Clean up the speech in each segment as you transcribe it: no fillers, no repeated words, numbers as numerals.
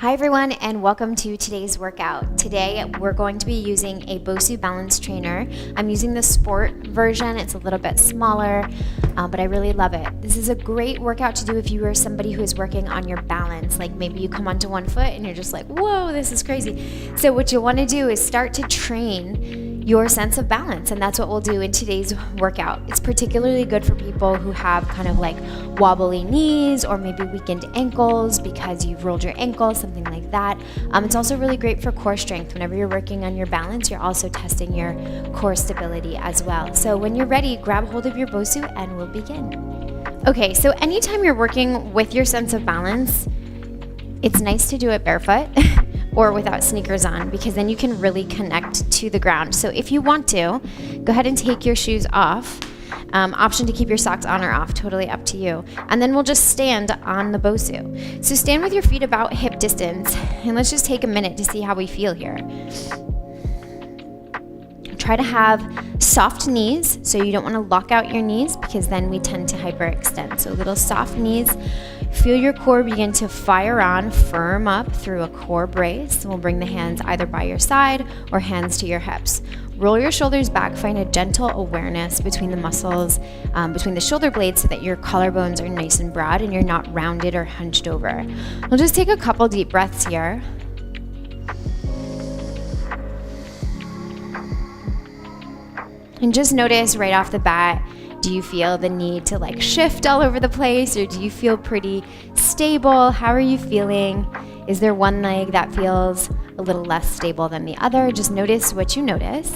Hi everyone, and welcome to today's workout. Today we're going to be using a BOSU balance trainer. I'm using the sport version. It's a little bit smaller, but I really love it. This is a great workout to do if you are somebody who is working on your balance. Like maybe you come onto one foot and you're just like, whoa, this is crazy. So what you'll want to do is start to train your sense of balance, and that's what we'll do in today's workout. It's particularly good for people who have kind of like wobbly knees or maybe weakened ankles because you've rolled your ankle, something like that. It's also really great for core strength. Whenever you're working on your balance, you're also testing your core stability as well. So when you're ready, grab hold of your BOSU and we'll begin. Okay, so anytime you're working with your sense of balance, it's nice to do it barefoot or without sneakers on, because then you can really connect to the ground. So if you want to, go ahead and take your shoes off. Option to keep your socks on or off, totally up to you. And then we'll just stand on the BOSU. So stand with your feet about hip distance, and let's just take a minute to see how we feel here. Try to have soft knees, so you don't want to lock out your knees because then we tend to hyperextend. So little soft knees. Feel your core begin to fire on, firm up through a core brace. We'll bring the hands either by your side or hands to your hips. Roll your shoulders back, find a gentle awareness between the muscles, between the shoulder blades, so that your collarbones are nice and broad and you're not rounded or hunched over. We'll just take a couple deep breaths here. And just notice right off the bat, do you feel the need to like shift all over the place, or do you feel pretty stable? How are you feeling? Is there one leg that feels a little less stable than the other? Just notice what you notice.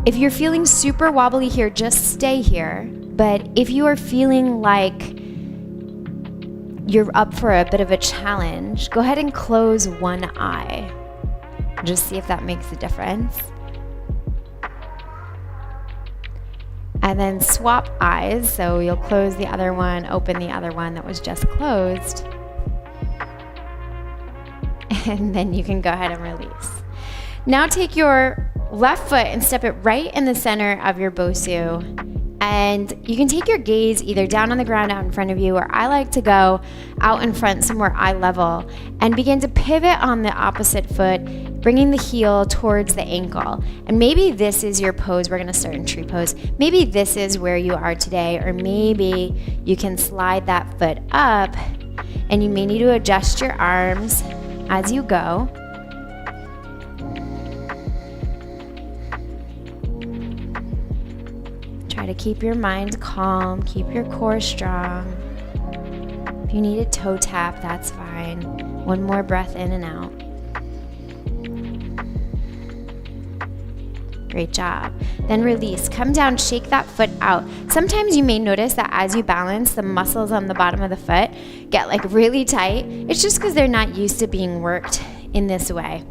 If you're feeling super wobbly here, just stay here. But if you are feeling like you're up for a bit of a challenge, go ahead and close one eye. Just see if that makes a difference. And then swap eyes. So you'll close the other one, open the other one that was just closed. And then you can go ahead and release. Now take your left foot and step it right in the center of your BOSU. And you can take your gaze either down on the ground out in front of you, or I like to go out in front somewhere eye level and begin to pivot on the opposite foot, bringing the heel towards the ankle. And maybe this is your pose. We're gonna start in tree pose. Maybe this is where you are today, or maybe you can slide that foot up and you may need to adjust your arms as you go. Try to keep your mind calm, keep your core strong. If you need a toe tap, that's fine. One more breath in and out. Great job. Then release. Come down, shake that foot out. Sometimes you may notice that as you balance, the muscles on the bottom of the foot get like really tight. It's just because they're not used to being worked in this way.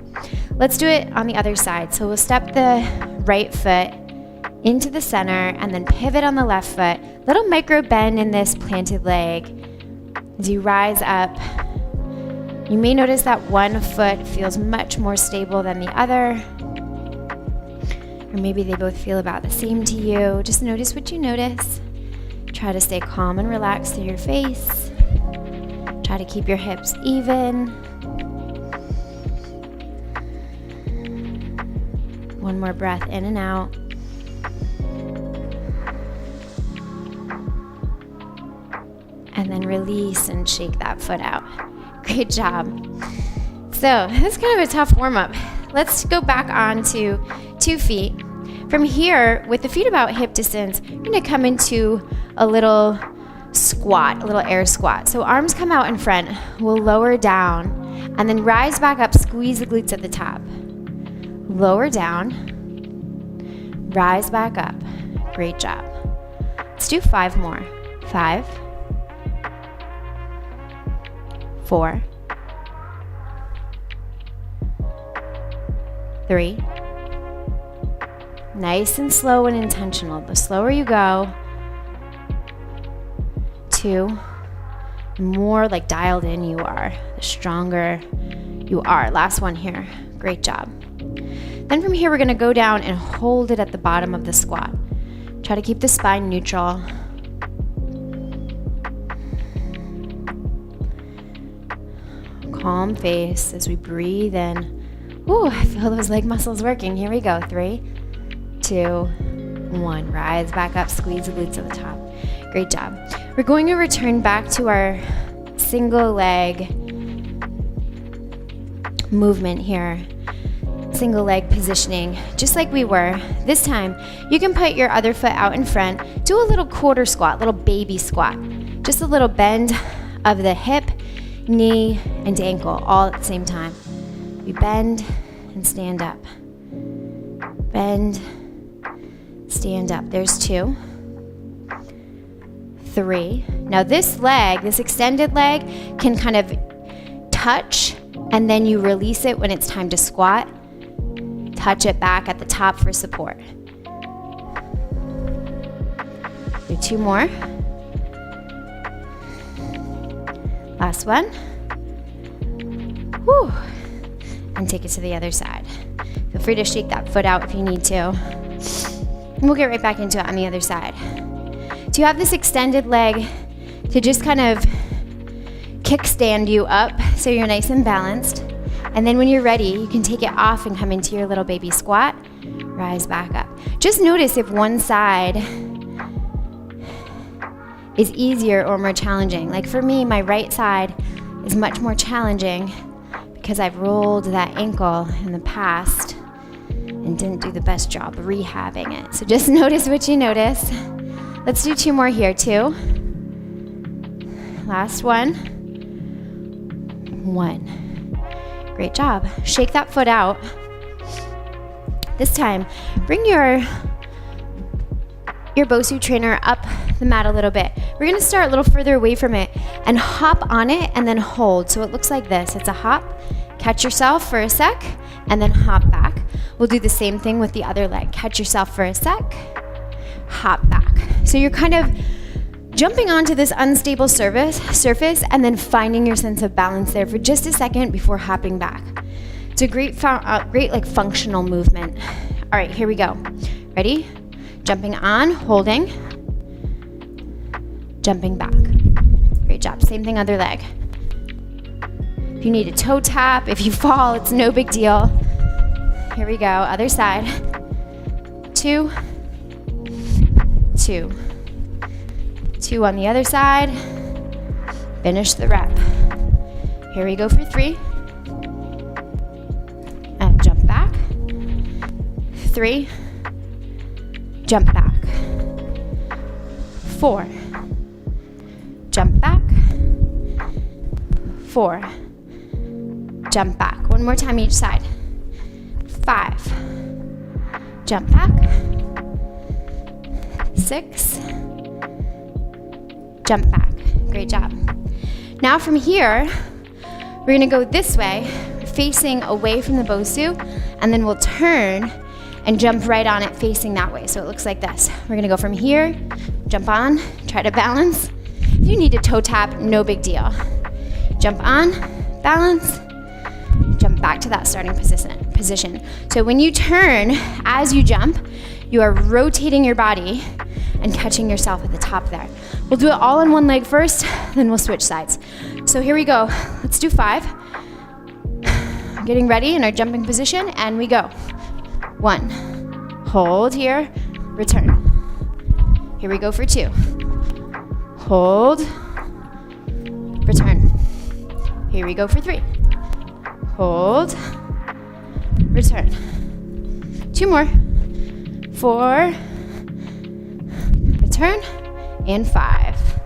Let's do it on the other side. So we'll step the right foot into the center and then pivot on the left foot. Little micro bend in this planted leg. As you rise up, you may notice that one foot feels much more stable than the other. Or maybe they both feel about the same to you. Just notice what you notice. Try to stay calm and relaxed through your face. Try to keep your hips even. One more breath in and out. And then release and shake that foot out. Great job. So this is kind of a tough warm-up. Let's go back on to 2 feet. From here, with the feet about hip distance, you're gonna come into a little squat, a little air squat. So arms come out in front, we'll lower down, and then rise back up, squeeze the glutes at the top. Lower down, rise back up. Great job. Let's do 5 more. 5, 4, 3. Nice and slow and intentional. The slower you go, 2. The more like dialed in you are, the stronger you are. Last one here. Great job. Then from here, we're gonna go down and hold it at the bottom of the squat. Try to keep the spine neutral. Calm face as we breathe in. Ooh, I feel those leg muscles working. Here we go. 3, 2, 1. Rise back up, squeeze the glutes at the top. Great job. We're going to return back to our single leg movement here. Single leg positioning, just like we were. This time, you can put your other foot out in front. Do a little quarter squat, little baby squat. Just a little bend of the hip, knee, and ankle all at the same time. We bend and stand up. Bend, stand up. There's 2, 3. Now this leg, this extended leg, can kind of touch, and then you release it when it's time to squat. Touch it back at the top for support. Do 2 more. Last one. Whew. And take it to the other side. Feel free to shake that foot out if you need to. And we'll get right back into it on the other side. So you have this extended leg to just kind of kickstand you up so you're nice and balanced. And then when you're ready, you can take it off and come into your little baby squat. Rise back up. Just notice if one side is easier or more challenging. Like for me, my right side is much more challenging because I've rolled that ankle in the past and didn't do the best job rehabbing it. So just notice what you notice. Let's do 2 more here, 2. Last one. 1. Great job. Shake that foot out. This time, bring your BOSU trainer up the mat a little bit. We're going to start a little further away from it and hop on it and then hold. So it looks like this. It's a hop. Catch yourself for a sec and then hop back. We'll do the same thing with the other leg. Catch yourself for a sec, hop back. So you're kind of jumping onto this unstable surface and then finding your sense of balance there for just a second before hopping back. It's a great like functional movement. All right, here we go. Ready? Jumping on, holding, jumping back. Great job. Same thing, other leg. If you need a toe tap, if you fall, it's no big deal. Here we go. Other side. 2, 2. 2 on the other side. Finish the rep. Here we go for 3. And jump back. 3. Jump back. 4. Jump back. 4. Jump back. One more time each side. 5. Jump back. 6. Jump back. Great job. Now from here, we're going to go this way, facing away from the BOSU, and then we'll turn and jump right on it facing that way. So it looks like this. We're going to go from here, jump on, try to balance. If you need a toe tap, no big deal. Jump on, balance, jump back to that starting position. So when you turn, as you jump, you are rotating your body and catching yourself at the top there. We'll do it all on one leg first, then we'll switch sides. So here we go. Let's do 5. Getting ready in our jumping position, and we go. 1. Hold here, return. Here we go for 2. Hold, return. Here we go for 3. Hold, return. 2 more. 4, return, and 5.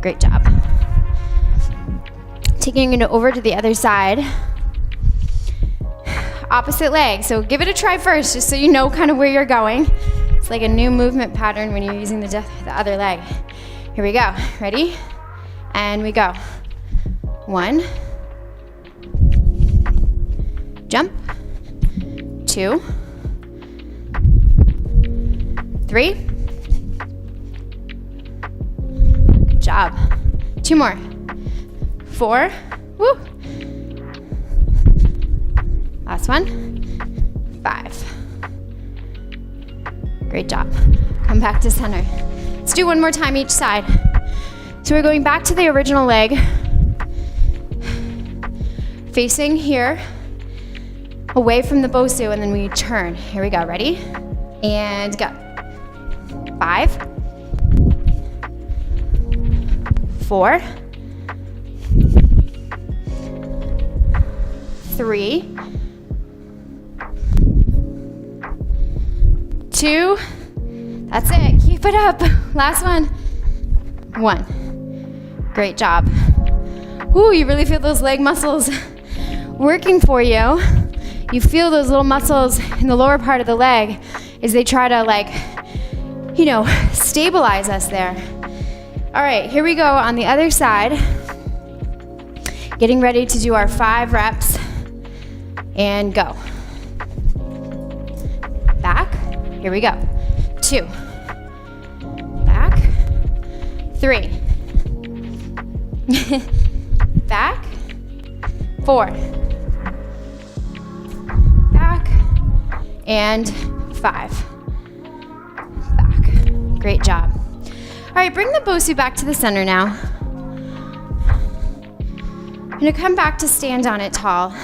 Great job. Taking it over to the other side. Opposite leg, so give it a try first, just so you know kind of where you're going. It's like a new movement pattern when you're using the other leg. Here we go. Ready? And we go. 1. Jump. 2. 3. Good job. 2 more. 4. Woo. Last one. 5. Great job. Come back to center. Let's do one more time each side. So we're going back to the original leg. facing here, away from the BOSU, and then we turn. Here we go, ready? And go. 5, 4, 3, 2, that's it, keep it up. Last one. 1. Great job. Ooh, you really feel those leg muscles working for you. You feel those little muscles in the lower part of the leg as they try to, like, you know, stabilize us there. All right, here we go on the other side. Getting ready to do our 5 reps. And go. Back. Here we go. 2. Back. 3. Back. 4. Back. And 5. Back. Great job. All right, bring the BOSU back to the center now. I'm gonna come back to stand on it tall.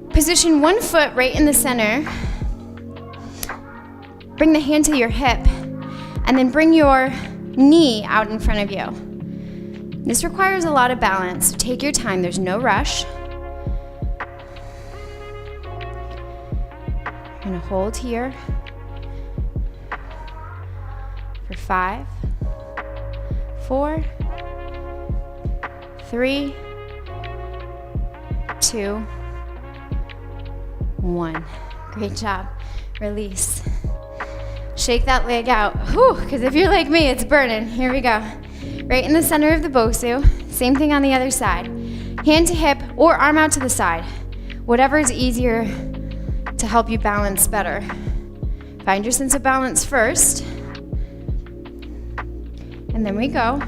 Position one foot right in the center. Bring the hand to your hip, and then bring your knee out in front of you. This requires a lot of balance, so take your time, there's no rush. You're gonna hold here for 5, 4, 3, 2, 1. Great job. Release. Shake that leg out. Whew, because if you're like me, it's burning. Here we go. Right in the center of the BOSU. Same thing on the other side. Hand to hip or arm out to the side. Whatever is easier to help you balance better. Find your sense of balance first. And then we go.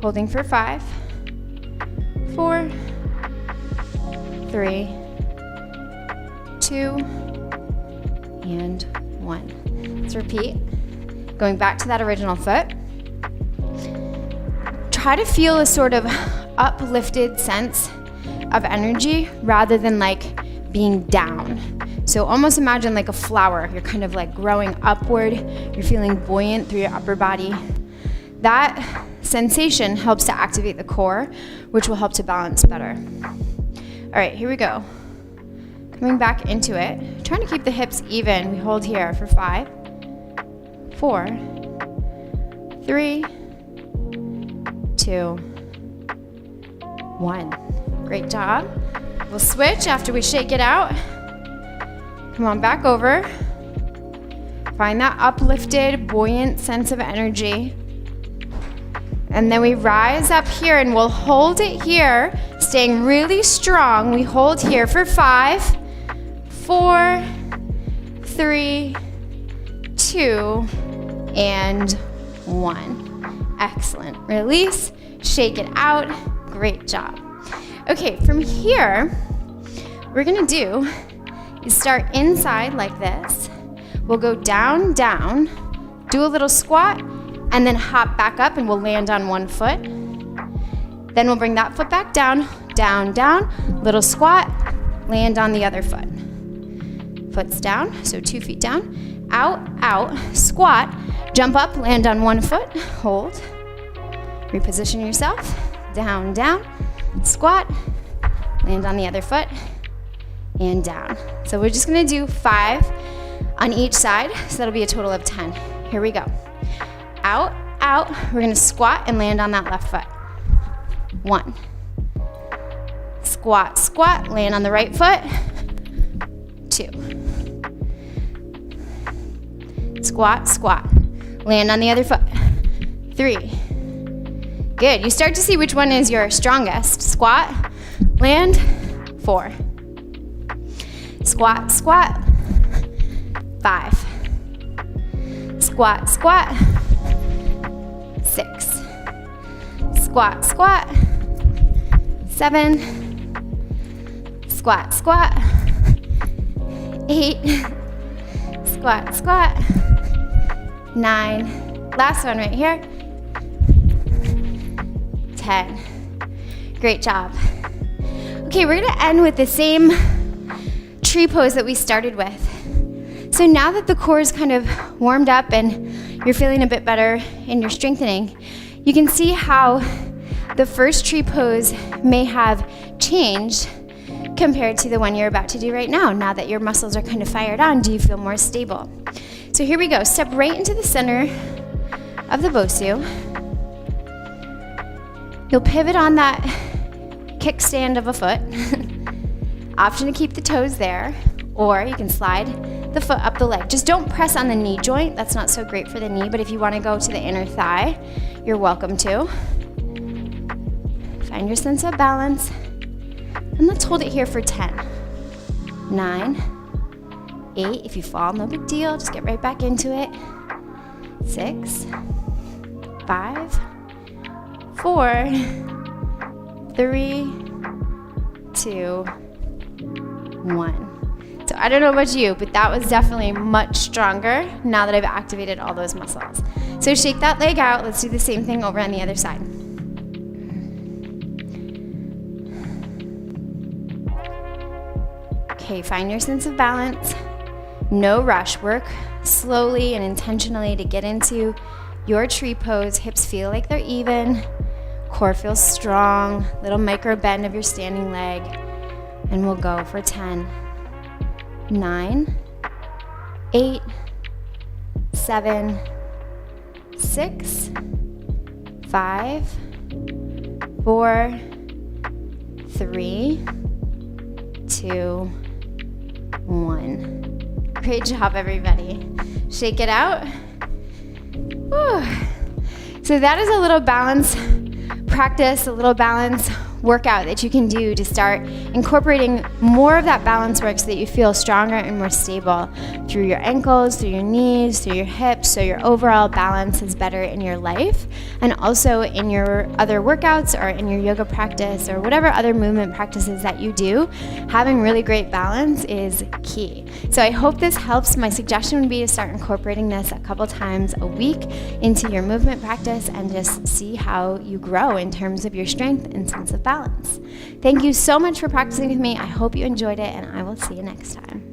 Holding for 5, 4, 3, 2, and 1. Let's repeat. Going back to that original foot. Try to feel a sort of uplifted sense of energy rather than like being down. So almost imagine like a flower. You're kind of like growing upward. You're feeling buoyant through your upper body. That sensation helps to activate the core, which will help to balance better. All right, here we go. Coming back into it. Trying to keep the hips even. We hold here for 5, 4, 3, 2, 1. Great job. We'll switch after we shake it out. Come on, back over. Find that uplifted, buoyant sense of energy. And then we rise up here and we'll hold it here, staying really strong. We hold here for 5, 4, 3, 2, and 1. Excellent. Release, shake it out. Great job. Okay, from here, what we're gonna do is start inside like this. We'll go down, down, do a little squat, and then hop back up and we'll land on one foot. Then we'll bring that foot back down, down, down, little squat, land on the other foot. Foot's down, so 2 feet down, out, out, squat, jump up, land on one foot, hold, reposition yourself, down, down, squat, land on the other foot, and down. So we're just gonna do 5 on each side, so that'll be a total of 10. Here we go. Out, out, we're gonna squat and land on that left foot. 1. Squat, squat, land on the right foot. 2. Squat, squat, land on the other foot. 3. Good, you start to see which one is your strongest. Squat, land, 4. Squat, squat, 5. Squat, squat, 6. Squat, squat, 7. Squat, squat, 8. Squat, squat, 9. Last one right here. 10. Great job. Okay, we're gonna end with the same tree pose that we started with. So now that the core is kind of warmed up and you're feeling a bit better and you're strengthening, you can see how the first tree pose may have changed compared to the one you're about to do right now. Now that your muscles are kind of fired on, do you feel more stable? So here we go. Step right into the center of the BOSU. You'll pivot on that kickstand of a foot. Option to keep the toes there, or you can slide the foot up the leg. Just don't press on the knee joint. That's not so great for the knee, but if you want to go to the inner thigh, you're welcome to. Find your sense of balance, and let's hold it here for 10, 9, 8. If you fall, no big deal. Just get right back into it. 6, 5, 4, 3, 2, 1. So I don't know about you, but that was definitely much stronger now that I've activated all those muscles. So shake that leg out. Let's do the same thing over on the other side. Okay, find your sense of balance. No rush. Work slowly and intentionally to get into your tree pose. Hips feel like they're even. Core feels strong. Little micro bend of your standing leg. And we'll go for 10, 9, 8, 7, 6, 5, 4, 3, 2, 1. Great job, everybody. Shake it out. Whew. So that is a little balance practice, a little balance workout that you can do to start incorporating more of that balance work so that you feel stronger and more stable through your ankles, through your knees, through your hips, so your overall balance is better in your life and also in your other workouts or in your yoga practice or whatever other movement practices that you do. Having really great balance is key. So I hope this helps. My suggestion would be to start incorporating this a couple times a week into your movement practice and just see how you grow in terms of your strength and sense of balance. Thank you so much for practicing with me. I hope you enjoyed it, and I will see you next time.